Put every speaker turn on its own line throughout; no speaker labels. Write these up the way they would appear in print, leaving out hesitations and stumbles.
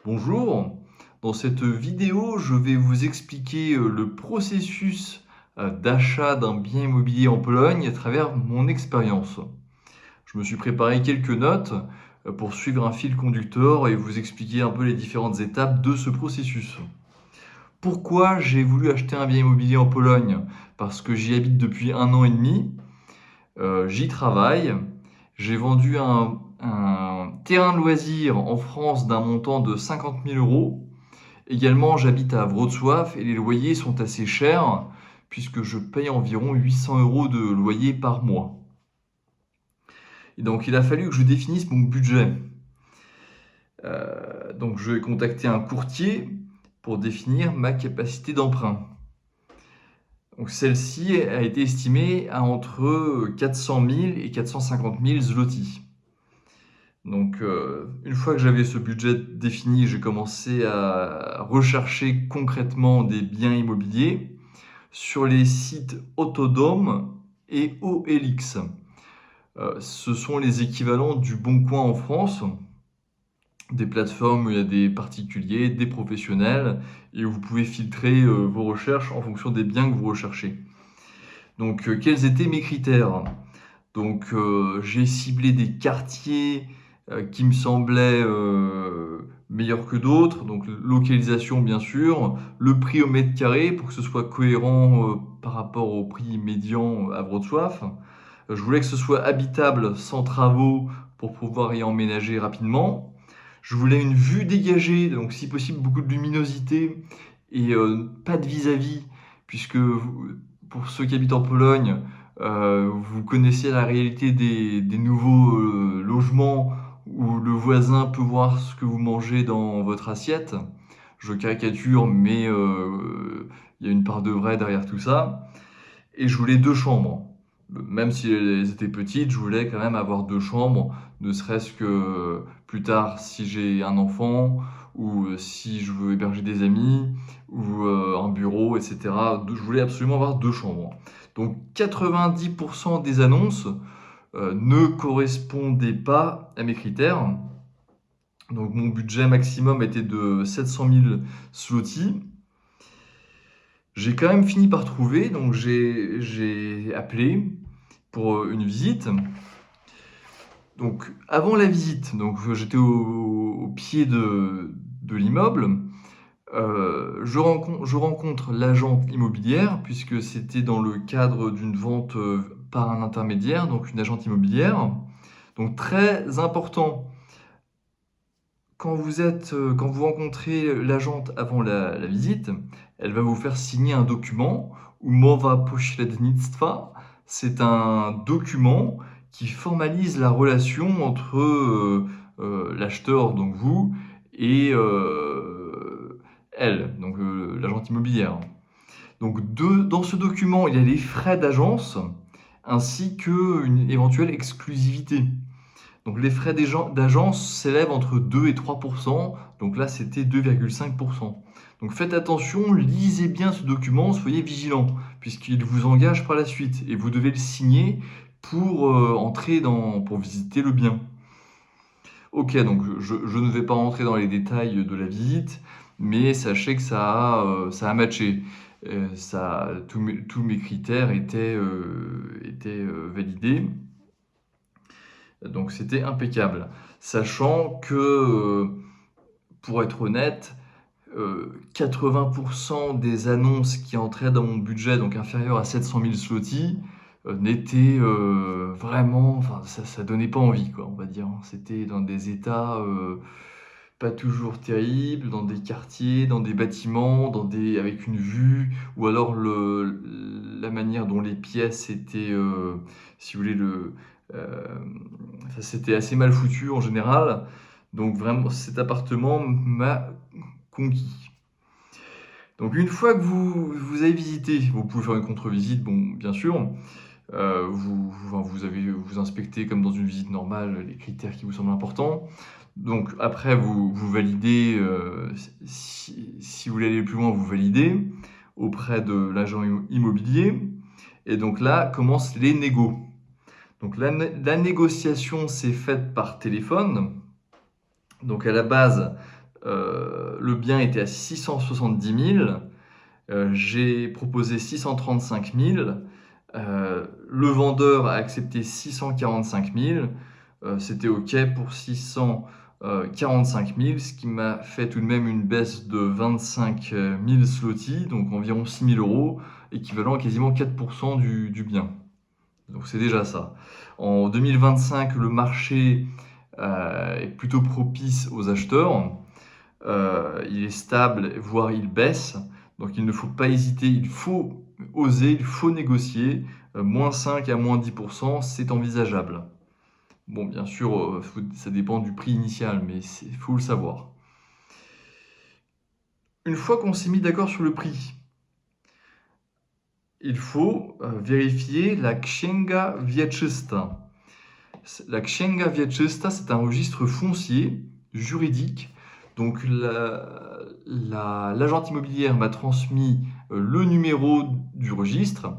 Bonjour, dans cette vidéo, je vais vous expliquer le processus d'achat d'un bien immobilier en Pologne à travers mon expérience. Je me suis préparé quelques notes pour suivre un fil conducteur et vous expliquer un peu les différentes étapes de ce processus. Pourquoi j'ai voulu acheter un bien immobilier en Pologne? Parce que j'y habite depuis 1 an et demi, j'y travaille, j'ai vendu un terrain de loisirs en France d'un montant de 50 000 euros. Également, j'habite à Wrocław et les loyers sont assez chers puisque je paye environ 800 euros de loyer par mois. Et donc, il a fallu que je définisse mon budget. Donc, je vais contacter un courtier pour définir ma capacité d'emprunt. Donc, celle-ci a été estimée à entre 400 000 et 450 000 zloty. Donc, une fois que j'avais ce budget défini, j'ai commencé à rechercher concrètement des biens immobiliers sur les sites Autodome et OLX. Ce sont les équivalents du Bon Coin en France, des plateformes où il y a des particuliers, des professionnels, et où vous pouvez filtrer vos recherches en fonction des biens que vous recherchez. Donc, quels étaient mes critères? Donc, j'ai ciblé des quartiers qui me semblaient meilleurs que d'autres. Donc, localisation, bien sûr, le prix au mètre carré pour que ce soit cohérent par rapport au prix médian à Wrocław. Je voulais que ce soit habitable sans travaux pour pouvoir y emménager rapidement. Je voulais une vue dégagée, donc si possible beaucoup de luminosité et pas de vis-à-vis, puisque pour ceux qui habitent en Pologne, vous connaissez la réalité des nouveaux logements où le voisin peut voir ce que vous mangez dans votre assiette. Je caricature, mais il y a une part de vrai derrière tout ça. Et je voulais 2 chambres. Même si elles étaient petites, je voulais quand même avoir 2 chambres, ne serait-ce que plus tard si j'ai un enfant ou si je veux héberger des amis ou un bureau, etc. Je voulais absolument avoir 2 chambres. Donc 90% des annonces ne correspondaient pas à mes critères. Donc mon budget maximum était de 700 000 zloty. J'ai quand même fini par trouver, donc j'ai appelé pour une visite. Donc avant la visite, donc j'étais au pied de l'immeuble. Je rencontre l'agente immobilière puisque c'était dans le cadre d'une vente par un intermédiaire, donc une agente immobilière. Donc très important, quand vous rencontrez l'agente avant la visite, elle va vous faire signer un document, umowa pośrednictwa. C'est un document qui formalise la relation entre l'acheteur, donc vous, et elle, donc l'agente immobilière. Donc dans ce document, il y a les frais d'agence ainsi qu'une éventuelle exclusivité. Donc les frais d'agence s'élèvent entre 2 et 3%. Donc là, c'était 2,5%. Donc faites attention, lisez bien ce document, soyez vigilants, puisqu'il vous engage par la suite et vous devez le signer pour pour visiter le bien. Ok, donc je ne vais pas rentrer dans les détails de la visite, mais sachez que ça a matché. Tous mes critères étaient validés. Donc c'était impeccable. Sachant que, pour être honnête, 80% des annonces qui entraient dans mon budget, donc inférieur à 700 000 zloty, n'étaient vraiment, enfin ça donnait pas envie quoi, on va dire. C'était dans des états pas toujours terribles, dans des quartiers, dans des bâtiments, avec une vue, ou alors la manière dont les pièces étaient, si vous voulez, euh, c'était assez mal foutu en général. Donc vraiment, cet appartement m'a conquis. Donc une fois que vous avez visité, vous pouvez faire une contre-visite, bon, bien sûr. Vous avez vous inspectez comme dans une visite normale les critères qui vous semblent importants. Donc après, vous validez, si vous voulez aller plus loin, vous validez auprès de l'agent immobilier. Et donc là commencent les négos. Donc la négociation s'est faite par téléphone. Donc à la base, le bien était à 670 000, j'ai proposé 635 000, le vendeur a accepté 645 000, c'était OK pour 645 000, ce qui m'a fait tout de même une baisse de 25 000 zloty, donc environ 6 000 €, équivalent à quasiment 4% du bien. Donc c'est déjà ça. En 2025, le marché est plutôt propice aux acheteurs. Il est stable, voire il baisse. Donc il ne faut pas hésiter, il faut oser, il faut négocier. -5 à -10%, c'est envisageable. Bon, bien sûr, ça dépend du prix initial, mais il faut le savoir. Une fois qu'on s'est mis d'accord sur le prix, il faut vérifier la Księga Wieczysta. La Księga Wieczysta, c'est un registre foncier juridique. Donc l'agente immobilière m'a transmis le numéro du registre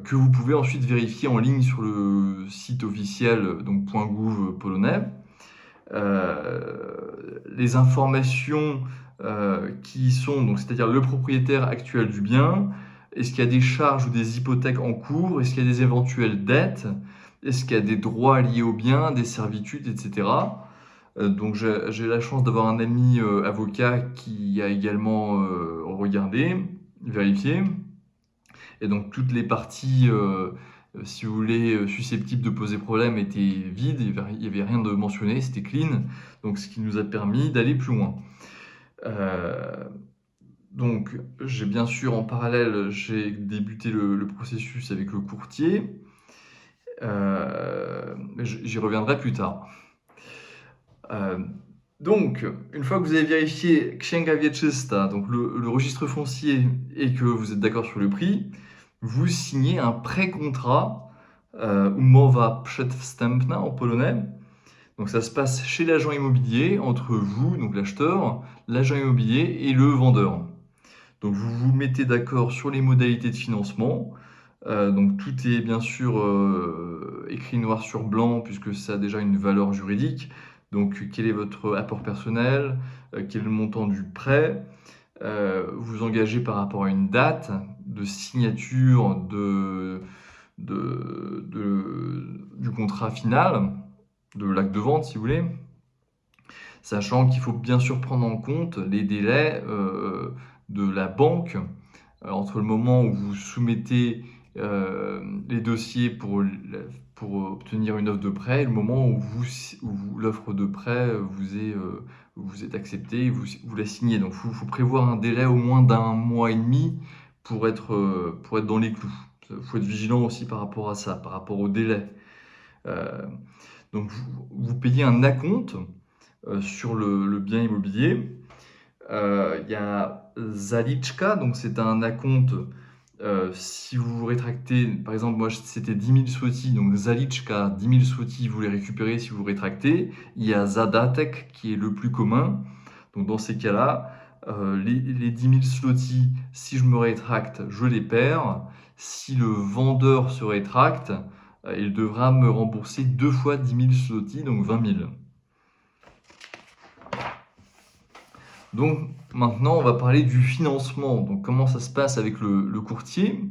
que vous pouvez ensuite vérifier en ligne sur le site officiel, donc .gouv polonais. Les informations qui sont, donc c'est-à-dire le propriétaire actuel du bien, est-ce qu'il y a des charges ou des hypothèques en cours, est-ce qu'il y a des éventuelles dettes, est-ce qu'il y a des droits liés au bien, des servitudes, etc. Donc j'ai la chance d'avoir un ami avocat qui a également regardé, vérifié. Et donc toutes les parties, si vous voulez, susceptibles de poser problème étaient vides, il n'y avait rien de mentionné, c'était clean. Donc ce qui nous a permis d'aller plus loin. Donc j'ai bien sûr en parallèle, j'ai débuté le processus avec le courtier. J'y reviendrai plus tard. Donc, une fois que vous avez vérifié Księga Wieczysta, donc le registre foncier, et que vous êtes d'accord sur le prix, vous signez un pré-contrat, umowa przedwstępna en polonais. Donc ça se passe chez l'agent immobilier, entre vous, donc l'acheteur, l'agent immobilier et le vendeur. Donc vous vous mettez d'accord sur les modalités de financement. Donc tout est bien sûr écrit noir sur blanc puisque ça a déjà une valeur juridique. Donc quel est votre apport personnel, quel est le montant du prêt, vous engagez par rapport à une date de signature du contrat final, de l'acte de vente si vous voulez, sachant qu'il faut bien sûr prendre en compte les délais de la banque entre le moment où vous soumettez les dossiers pour obtenir une offre de prêt et le moment où l'offre de prêt vous est acceptée et vous la signez. Donc il faut prévoir un délai au moins d'1 mois et demi pour être dans les clous. Il faut être vigilant aussi par rapport à ça, par rapport au délai. Donc vous payez un acompte sur le bien immobilier. Il y a zaliczka, donc c'est un acompte. Si vous vous rétractez, par exemple, moi c'était 10 000 zloty, donc zaliczka, 10 000 zloty, vous les récupérez si vous rétractez. Il y a zadatek qui est le plus commun. Donc dans ces cas-là, les 10 000 zloty, si je me rétracte, je les perds. Si le vendeur se rétracte, il devra me rembourser 2 fois 10 000 zloty, donc 20 000. Donc maintenant, on va parler du financement. Donc comment ça se passe avec le courtier.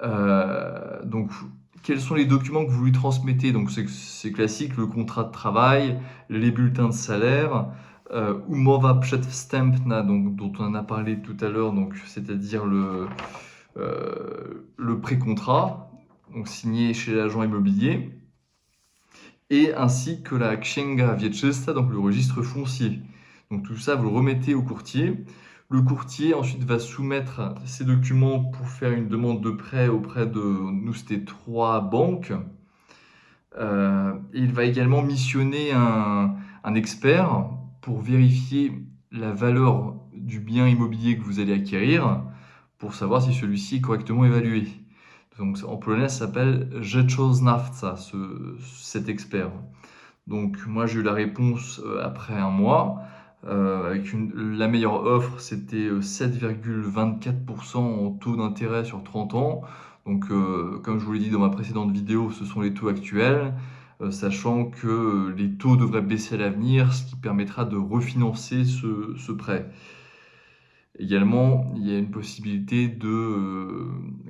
Donc quels sont les documents que vous lui transmettez? Donc c'est classique, le contrat de travail, les bulletins de salaire, umowa przedwstępna, donc dont on en a parlé tout à l'heure, donc c'est-à-dire le pré-contrat, donc signé chez l'agent immobilier, et ainsi que la Księga Wieczysta, donc le registre foncier. Donc tout ça, vous le remettez au courtier. Le courtier ensuite va soumettre ces documents pour faire une demande de prêt auprès de nous, c'était 3 banques. Il va également missionner un expert pour vérifier la valeur du bien immobilier que vous allez acquérir pour savoir si celui-ci est correctement évalué. Donc en polonais, ça s'appelle rzeczoznawca, cet expert. Donc moi, j'ai eu la réponse après 1 mois. Avec la meilleure offre, c'était 7,24% en taux d'intérêt sur 30 ans. Donc, comme je vous l'ai dit dans ma précédente vidéo, ce sont les taux actuels. sachant que les taux devraient baisser à l'avenir, ce qui permettra de refinancer ce prêt. Également, il y a une possibilité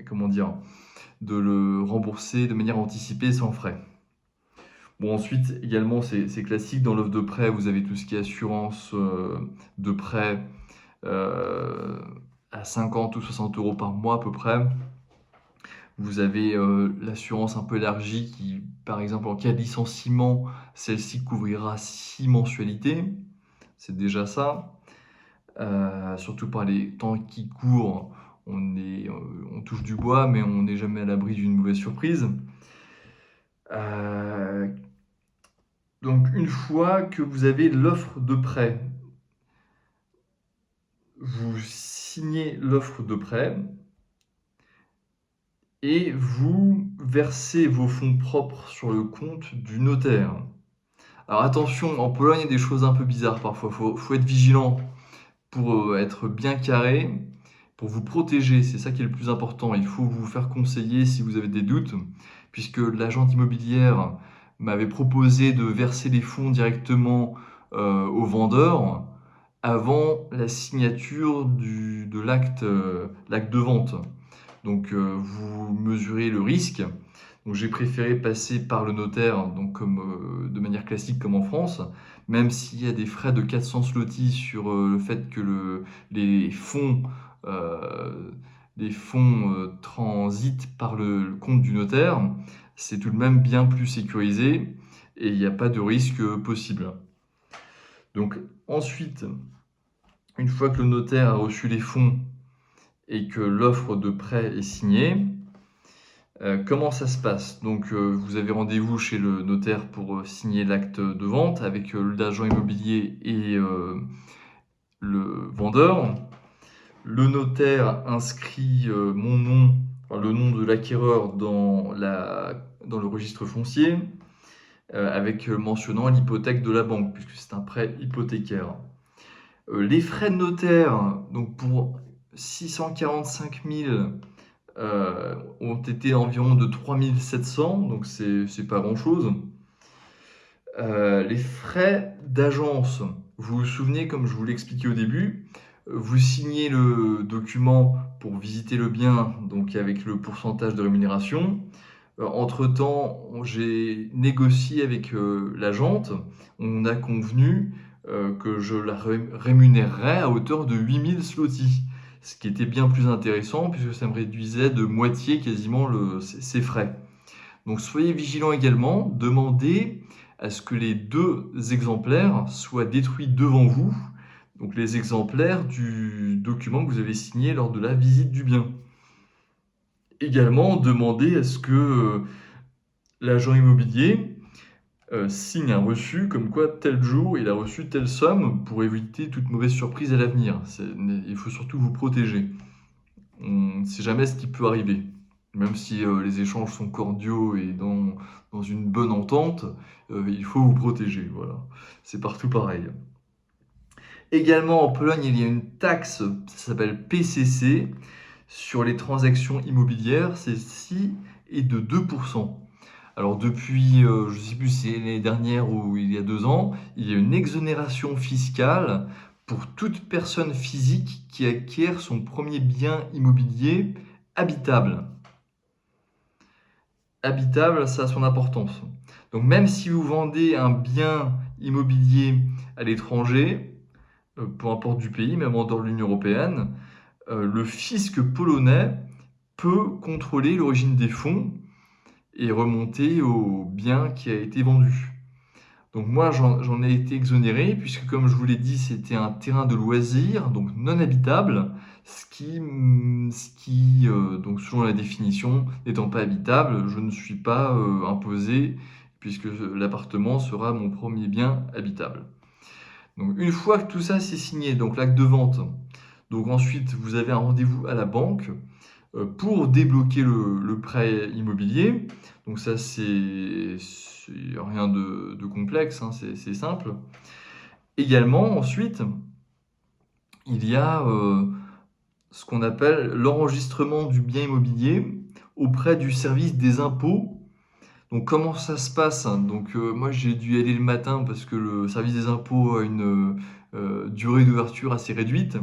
comment dire? De le rembourser de manière anticipée sans frais. Bon, ensuite, également, c'est classique dans l'offre de prêt, vous avez tout ce qui est assurance, de prêt, heu, à 50 ou 60 € par mois à peu près. Vous avez, l'assurance un peu élargie qui, par exemple, en cas de licenciement, celle-ci couvrira 6 mensualités. C'est déjà ça. Surtout par les temps qui courent, on touche du bois, mais on n'est jamais à l'abri d'une mauvaise surprise. Heu, donc une fois que vous avez l'offre de prêt, vous signez l'offre de prêt et vous versez vos fonds propres sur le compte du notaire. Alors attention, en Pologne, il y a des choses un peu bizarres parfois. Faut être vigilant pour, être bien carré, pour vous protéger, c'est ça qui est le plus important. Il faut vous faire conseiller si vous avez des doutes, puisque l'agente immobilière m'avait proposé de verser les fonds directement, au vendeur avant la signature de l'acte de vente. Donc, vous mesurez le risque. Donc j'ai préféré passer par le notaire, donc de manière classique comme en France, même s'il y a des frais de 400 zlotys sur, le fait que les fonds, heu, transitent par le compte du notaire, c'est tout de même bien plus sécurisé et il n'y a pas de risque, possible. Donc ensuite, une fois que le notaire a reçu les fonds et que l'offre de prêt est signée, comment ça se passe? Donc, vous avez rendez-vous chez le notaire pour, signer l'acte de vente avec, l'agent immobilier et le vendeur. Le notaire inscrit, mon nom, enfin le nom de l'acquéreur dans le registre foncier, avec, mentionnant l'hypothèque de la banque puisque c'est un prêt hypothécaire. Les frais de notaire, donc pour 645 000 ont été environ de 3 700, donc c'est pas grand-chose. Les frais d'agence, vous vous souvenez, comme je vous l'ai expliqué au début, vous signez le document pour visiter le bien, donc avec le pourcentage de rémunération. Entre-temps, j'ai négocié avec, l'agente. On a convenu, que je la rémunérerais à hauteur de 8 000 zlotys. Ce qui était bien plus intéressant puisque ça me réduisait de moitié quasiment ses frais. Donc soyez vigilants également, demandez à ce que les 2 exemplaires soient détruits devant vous, donc les exemplaires du document que vous avez signé lors de la visite du bien. Également, demandez à ce que, l'agent immobilier, signe un reçu comme quoi tel jour il a reçu telle somme pour éviter toute mauvaise surprise à l'avenir. Il faut surtout vous protéger. On ne sait jamais ce qui peut arriver. Même si, les échanges sont cordiaux et dans une bonne entente, il faut vous protéger, voilà. C'est partout pareil. Également en Pologne, il y a une taxe, ça s'appelle PCC, sur les transactions immobilières. Celle-ci est de 2. Alors depuis, je ne sais plus si c'est l'année dernière ou il y a 2 ans, il y a une exonération fiscale pour toute personne physique qui acquiert son premier bien immobilier habitable. Habitable, ça a son importance. Donc même si vous vendez un bien immobilier à l'étranger, peu importe du pays, même en dehors de l'Union européenne, le fisc polonais peut contrôler l'origine des fonds et remonter au bien qui a été vendu. Donc moi, j'en ai été exonéré puisque comme je vous l'ai dit, c'était un terrain de loisirs, donc non habitable, donc selon la définition, n'étant pas habitable, je ne suis pas, imposé puisque l'appartement sera mon premier bien habitable. Donc une fois que tout ça c'est signé, donc l'acte de vente, donc ensuite vous avez un rendez-vous à la banque, pour débloquer le prêt immobilier. Donc ça c'est rien de complexe, hein, c'est simple. Également ensuite, il y a, ce qu'on appelle l'enregistrement du bien immobilier auprès du service des impôts Donc comment ça se passe? Donc moi j'ai dû y aller le matin parce que le service des impôts a une, durée d'ouverture assez réduite.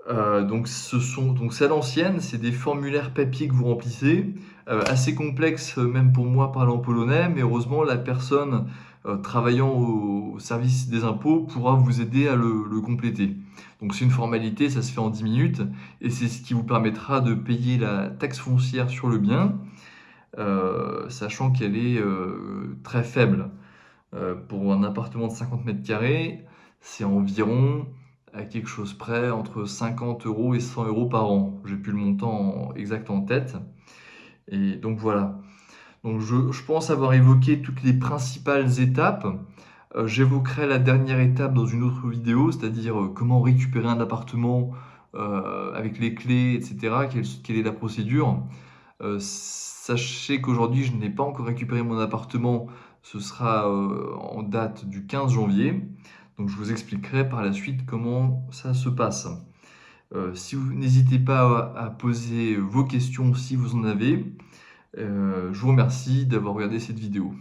Donc c'est à l'ancienne, c'est des formulaires papier que vous remplissez, assez complexes, même pour moi parlant polonais, mais heureusement la personne, travaillant au service des impôts pourra vous aider à le compléter. Donc c'est une formalité, ça se fait en 10 minutes et c'est ce qui vous permettra de payer la taxe foncière sur le bien, sachant qu'elle est, très faible. Pour un appartement de 50 mètres carrés, c'est environ, à quelque chose près, entre 50 € et 100 € par an. J'ai plus le montant exact en tête. Et donc voilà. Donc je pense avoir évoqué toutes les principales étapes. J'évoquerai la dernière étape dans une autre vidéo, c'est-à-dire comment récupérer un appartement avec les clés, etc. Quelle est la procédure. Sachez qu'aujourd'hui, je n'ai pas encore récupéré mon appartement. Ce sera en date du 15 janvier. Donc, je vous expliquerai par la suite comment ça se passe. Si vous n'hésitez pas à poser vos questions si vous en avez. Je vous remercie d'avoir regardé cette vidéo.